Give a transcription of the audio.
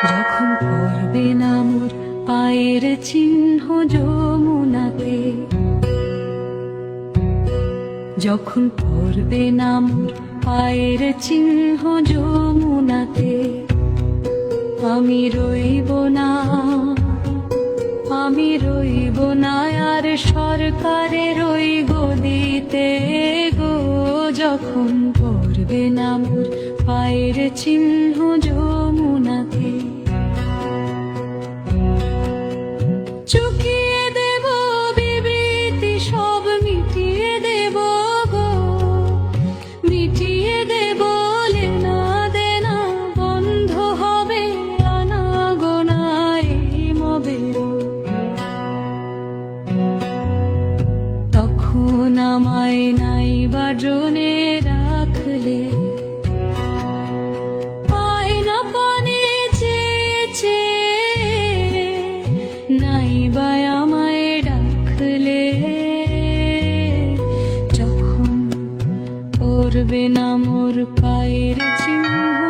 যখন পড়বে না মোর পায়ের চিহ্ন যমুনাতে, যখন পড়বে না মোর পায়ের চিহ্ন যমুনাতে, আমি রইব না, আমি রইব না আর সরকারের ওই গদিতে গো। যখন পড়বে না মোর পায়ের চিহ্ন যমুনাতে, চুকিয়ে দেব বিবৃতি সব মিটিয়ে দেব গো, মিটিয়ে দেব লেনা দেনা, বন্ধ হবে আনাগোনা এই মবের। তখন আমায় নাই বাজনে রাখলে, আয়না পানে চেয়েছে নাই বা আমায় ডাকলে। যখন পড়বে না মোর পায়ের চিহ্ন